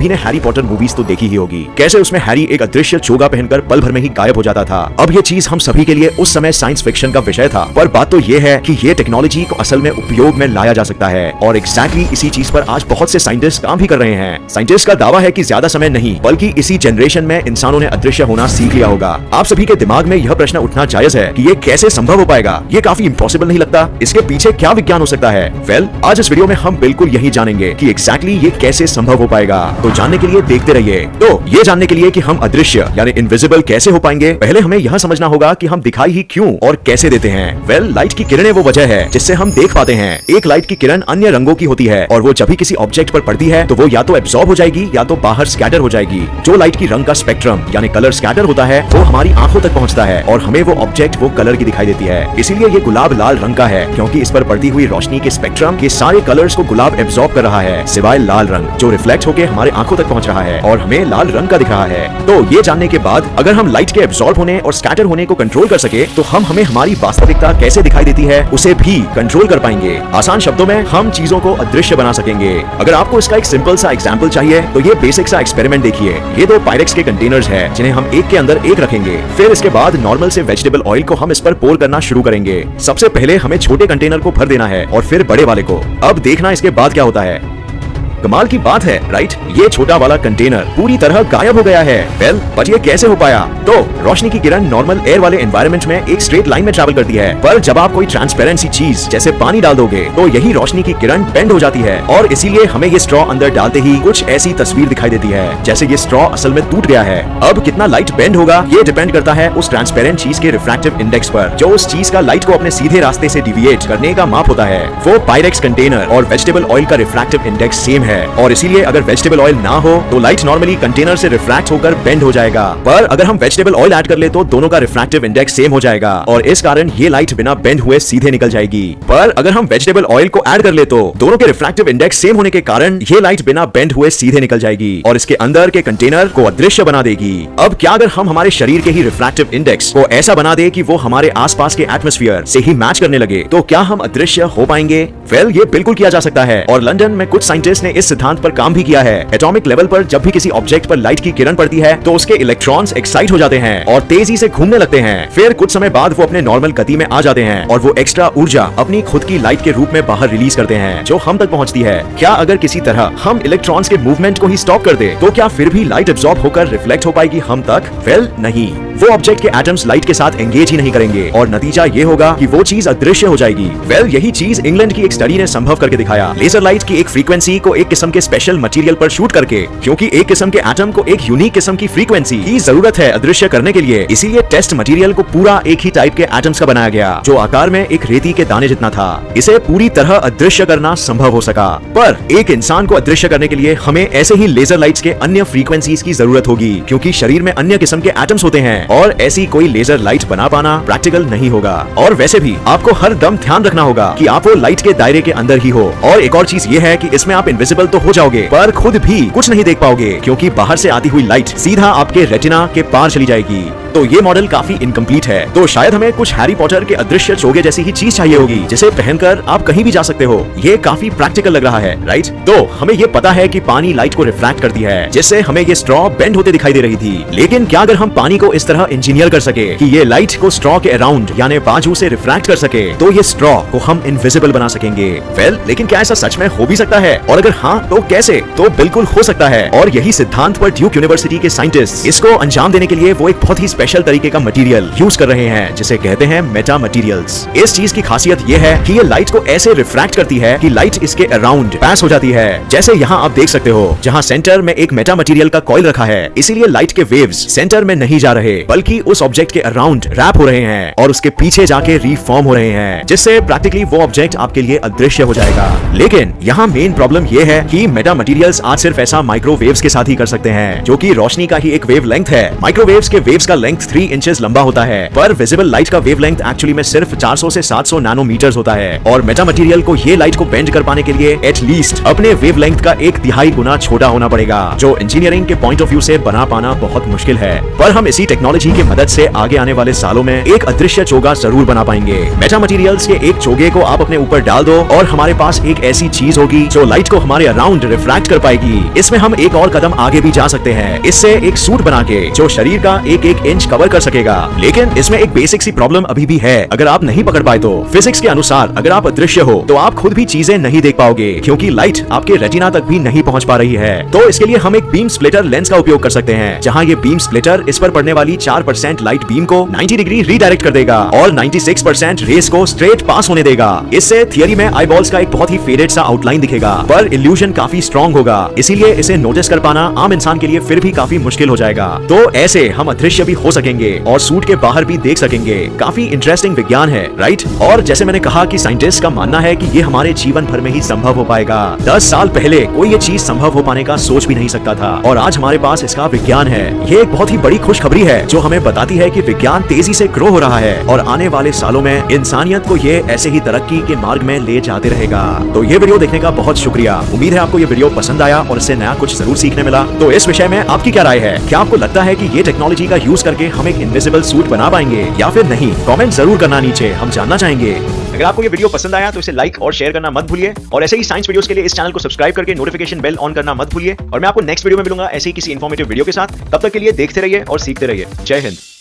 सभी ने Harry Potter movies तो देखी ही होगी, कैसे उसमें हैरी एक अदृश्य चोगा पहनकर पल भर में ही गायब हो जाता था। अब ये चीज हम सभी के लिए उस समय साइंस फिक्शन का विषय था, पर बात तो ये है कि ये टेक्नोलॉजी को असल में उपयोग में लाया जा सकता है और एग्जैक्टली इसी चीज पर आज बहुत से साइंटिस्ट काम भी कर रहे हैं। साइंटिस्ट का दावा है कि ज्यादा समय नहीं बल्कि इसी जनरेशन में इंसानों ने अदृश्य होना सीख लिया होगा। आप सभी के दिमाग में यह प्रश्न उठना जायज है कि ये कैसे संभव हो पाएगा? ये काफी इम्पॉसिबल नहीं लगता? इसके पीछे क्या विज्ञान हो सकता है? वेल, आज इस वीडियो में हम बिल्कुल यही जानेंगे कि एग्जैक्टली ये कैसे संभव हो पाएगा। तो जानने के लिए देखते रहिए। तो ये जानने के लिए कि हम अदृश्य यानी इनविजिबल कैसे हो पाएंगे, पहले हमें यह समझना होगा कि हम दिखाई ही क्यों और कैसे देते हैं। वेल, लाइट की किरणें वो वजह है जिससे हम देख पाते हैं। एक लाइट की किरण अन्य रंगों की होती है और वो जब भी किसी ऑब्जेक्ट पर पड़ती है तो वो या तो एब्जॉर्ब हो जाएगी या तो बाहर स्कैटर हो जाएगी। जो लाइट की रंग का स्पेक्ट्रम यानी कलर स्कैटर होता है वो हमारी आंखों तक पहुंचता है और हमें वो ऑब्जेक्ट वो कलर की दिखाई देती है। इसीलिए ये गुलाब लाल रंग का है क्योंकि इस पर पड़ती हुई रोशनी के स्पेक्ट्रम के सारे कलर्स को गुलाब एब्जॉर्ब कर रहा है, सिवाय लाल रंग जो रिफ्लेक्ट होकर हमारे आंखों तक पहुंच रहा है और हमें लाल रंग का दिख रहा है। तो ये जानने के बाद अगर हम लाइट के एब्जॉर्ब होने और स्कैटर होने को कंट्रोल कर सके तो हम हमें हमारी वास्तविकता कैसे दिखाई देती है उसे भी कंट्रोल कर पाएंगे। आसान शब्दों में हम चीजों को अदृश्य बना सकेंगे। अगर आपको इसका एक सिंपल सा एग्जांपल चाहिए तो ये बेसिक सा एक्सपेरिमेंट देखिए। ये दो पायरेक्स के कंटेनर्स हैं जिन्हें हम एक के अंदर एक रखेंगे। फिर इसके बाद नॉर्मल से वेजिटेबल ऑयल को हम इस पर पोर करना शुरू करेंगे। सबसे पहले हमें छोटे कंटेनर को भर देना है और फिर बड़े वाले को। अब देखना इसके बाद क्या होता है। कमाल की बात है, राइट? ये छोटा वाला कंटेनर पूरी तरह गायब हो गया है। वेल, बट ये कैसे हो पाया? तो रोशनी की किरण नॉर्मल एयर वाले एनवायरनमेंट में एक स्ट्रेट लाइन में ट्रैवल करती है, पर जब आप कोई ट्रांसपेरेंसी चीज जैसे पानी डाल दोगे तो यही रोशनी की किरण बेंड हो जाती है और इसीलिए हमें ये स्ट्रॉ अंदर डालते ही कुछ ऐसी तस्वीर दिखाई देती है जैसे ये स्ट्रॉ असल में टूट गया है। अब कितना लाइट बेंड होगा ये डिपेंड करता है उस ट्रांसपेरेंट चीज के रिफ्रैक्टिव इंडेक्स पर, जो उस चीज का लाइट को अपने सीधे रास्ते से डिविएट करने का माप होता है। वो पायरेक्स कंटेनर और वेजिटेबल ऑयल का रिफ्रैक्टिव इंडेक्स सेम है और इसीलिए अगर वेजिटेबल ऑयल ना हो तो लाइट नॉर्मली कंटेनर से रिफ्रैक्ट होकर बेंड हो जाएगा, पर अगर हम वेजिटेबल ऑयल ऐड कर ले तो दोनों का रिफ्रैक्टिव इंडेक्स सेम हो जाएगा और इस कारण ये लाइट बिना बेंड हुए सीधे निकल जाएगी। पर अगर हम वेजिटेबल ऑयल को ऐड कर ले तो दोनों के रिफ्रैक्टिव इंडेक्स सेम होने के कारण ये लाइट बिना बेंड हुए सीधे निकल जाएगी और इसके अंदर के कंटेनर को अदृश्य बना देगी। अब क्या अगर हम हमारे शरीर के ही रिफ्रैक्टिव इंडेक्स को ऐसा बना दे कि वो हमारे आसपास के एटमॉस्फेयर से ही मैच करने लगे तो क्या हम अदृश्य हो पाएंगे? वेल, ये बिल्कुल किया जा सकता है और लंदन में कुछ साइंटिस्ट ने इस सिद्धांत पर काम भी किया है। एटॉमिक लेवल पर जब भी किसी ऑब्जेक्ट पर लाइट की किरण पड़ती है तो उसके इलेक्ट्रॉन्स एक्साइट हो जाते हैं और तेजी से घूमने लगते हैं। फिर कुछ समय बाद वो अपने नॉर्मल गति में आ जाते हैं और वो एक्स्ट्रा ऊर्जा अपनी खुद की लाइट के रूप में बाहर रिलीज करते हैं जो हम तक पहुंचती है। क्या अगर किसी तरह हम इलेक्ट्रॉन्स के मूवमेंट को ही स्टॉप कर दे तो क्या फिर भी लाइट एब्जॉर्ब होकर रिफ्लेक्ट हो पाएगी हम तक? वेल, नहीं, वो ऑब्जेक्ट के एटम्स लाइट के साथ एंगेज ही नहीं करेंगे और नतीजा ये होगा कि वो चीज अदृश्य हो जाएगी। वेल, यही चीज इंग्लैंड की एक स्टडी ने संभव करके दिखाया। लेजर लाइट की एक फ्रीक्वेंसी को एक किस्म के स्पेशल मटेरियल पर शूट करके, क्योंकि एक किस्म के एटम को एक यूनिक किस्म की फ्रीक्वेंसी की जरूरत है अदृश्य करने के लिए, इसीलिए टेस्ट मटेरियल को पूरा एक ही टाइप के एटम्स का बनाया गया जो आकार में एक रेती के दाने जितना था। इसे पूरी तरह अदृश्य करना संभव हो सका, पर एक इंसान को अदृश्य करने के लिए हमें ऐसे ही लेजर लाइट्स के अन्य फ्रीक्वेंसीज की जरूरत होगी, क्योंकि शरीर में अन्य किस्म के एटम्स होते हैं और ऐसी कोई लेजर लाइट बना पाना प्रैक्टिकल नहीं होगा। और वैसे भी आपको हर दम ध्यान रखना होगा कि आप वो लाइट के दायरे के अंदर ही हो। और एक और चीज ये है कि इसमें आप इनविजिबल तो हो जाओगे पर खुद भी कुछ नहीं देख पाओगे, क्योंकि बाहर से आती हुई लाइट सीधा आपके रेटिना के पार चली जाएगी। तो ये मॉडल काफी इनकम्प्लीट है, तो शायद हमें कुछ हैरी पॉटर के अदृश्य चोगे जैसी ही चीज चाहिए होगी जिसे पहनकर आप कहीं भी जा सकते हो। ये काफी प्रैक्टिकल लग रहा है, राइट? तो हमें ये पता है कि पानी लाइट को रिफ्रैक्ट करती है, जिससे हमें ये स्ट्रॉ बेंड होते दिखाई दे रही थी। लेकिन क्या अगर हम पानी को इस तरह इंजीनियर कर सके कि ये लाइट को स्ट्रॉ के अराउंड यानी बाजू से रिफ्रैक्ट कर सके तो ये स्ट्रॉ को हम इनविजिबल बना सकेंगे। वेल, लेकिन क्या ऐसा सच में हो भी सकता है? और अगर हाँ तो कैसे? तो बिल्कुल हो सकता है और यही सिद्धांत पर ड्यूक यूनिवर्सिटी के साइंटिस्ट इसको अंजाम देने के लिए वो एक बहुत ही स्पेशल तरीके का मटेरियल यूज कर रहे हैं जिसे कहते हैं मेटा मटेरियल्स। इस चीज की खासियत ये है कि ये लाइट को ऐसे रिफ्रैक्ट करती है कि लाइट इसके अराउंड पास हो जाती है। जैसे यहाँ आप देख सकते हो जहाँ सेंटर में एक मेटा मटेरियल का कॉइल रखा है, इसीलिए लाइट के वेव्स सेंटर में नहीं जा रहे बल्कि उस ऑब्जेक्ट के अराउंड रैप हो रहे हैं और उसके पीछे जाके रीफॉर्म हो रहे हैं, जिससे प्रैक्टिकली वो ऑब्जेक्ट आपके लिए अदृश्य हो जाएगा। लेकिन यहाँ मेन प्रॉब्लम ये है कि मेटा मटेरियल्स आज सिर्फ ऐसा माइक्रोवेव्स के साथ ही कर सकते हैं, जो कि रोशनी का ही एक वेव लेंथ है। माइक्रोवेव्स के वेव्स का लेंथ 3 इंचेस लंबा होता है, पर विजिबल लाइट का वेवलेंथ एक्चुअली में सिर्फ 400 से 700 नैनोमीटर्स होता है और मेटा मटेरियल को ये लाइट को बेंड कर पाने के लिए एटलीस्ट अपने वेवलेंथ का 1/3 गुना छोटा होना पड़ेगा, जो इंजीनियरिंग के पॉइंट ऑफ व्यू से बना पाना बहुत मुश्किल है। पर हम इसी टेक्नोलॉजी की मदद से आगे आने वाले सालों में एक अदृश्य चोगा जरूर बना पाएंगे। मेटा मटेरियल्स के एक चोगे को आप अपने ऊपर डाल दो और हमारे पास एक ऐसी चीज होगी जो लाइट को हमारे हमारे अराउंड रिफ्रैक्ट कर पाएगी। इसमें हम एक और कदम आगे भी जा सकते हैं, इससे एक सूट बना के जो शरीर का एक एक इंच कवर कर सकेगा। लेकिन इसमें एक बेसिक सी प्रॉब्लम अभी भी है, अगर आप नहीं पकड़ पाए तो। फिजिक्स के अनुसार अगर आप अदृश्य हो तो आप खुद भी चीजें नहीं देख पाओगे, क्योंकि लाइट आपके रेटिना तक भी नहीं पहुंच पा रही है। तो इसके लिए हम एक बीम स्प्लिटर लेंस का उपयोग कर सकते हैं, जहां ये बीम स्प्लिटर इस पर पड़ने वाली 4% लाइट बीम को 90 डिग्री रीडायरेक्ट कर देगा और 96% रेस को स्ट्रेट पास होने देगा। इससे थियरी में आईबॉल्स का एक बहुत ही फेडेड सा आउटलाइन दिखेगा, पर इल्यूजन काफी स्ट्रॉन्ग होगा, इसीलिए इसे नोटिस कर पाना आम इंसान के लिए फिर भी काफी मुश्किल हो जाएगा। तो ऐसे हम अदृश्य भी हो सकेंगे और सूट के बाहर भी देख सकेंगे। काफी इंटरेस्टिंग विज्ञान है, राइट? और जैसे मैंने कहा कि साइंटिस्ट का मानना है कि ये हमारे जीवन भर में ही संभव हो पाएगा। 10 साल पहले कोई ये चीज संभव हो पाने का सोच भी नहीं सकता था, और आज हमारे पास इसका विज्ञान है। ये एक बहुत ही बड़ी खुशखबरी है जो हमें बताती है कि विज्ञान तेजी से ग्रो हो रहा है और आने वाले सालों में इंसानियत को ये ऐसे ही तरक्की के मार्ग में ले जाते रहेगा। तो ये वीडियो देखने का बहुत शुक्रिया। उम्मीद है आपको ये वीडियो पसंद आया और इससे नया कुछ जरूर सीखने मिला। तो इस विषय में आपकी क्या राय है? क्या आपको लगता है कि ये टेक्नोलॉजी का यूज करके हम एक इनविजिबल सूट बना पाएंगे या फिर नहीं? कमेंट जरूर करना नीचे, हम जानना चाहेंगे। अगर आपको ये वीडियो पसंद आया तो इसे लाइक और शेयर करना मत भूलिए, और ऐसे ही साइंस वीडियोस के लिए इस चैनल को सब्सक्राइब करके नोटिफिकेशन बेल ऑन करना मत भूलिए। और मैं आपको नेक्स्ट वीडियो में मिलूंगा ऐसे ही किसी इंफॉर्मेटिव वीडियो के साथ। तब तक के लिए देखते रहिए और सीखते रहिए। जय हिंद।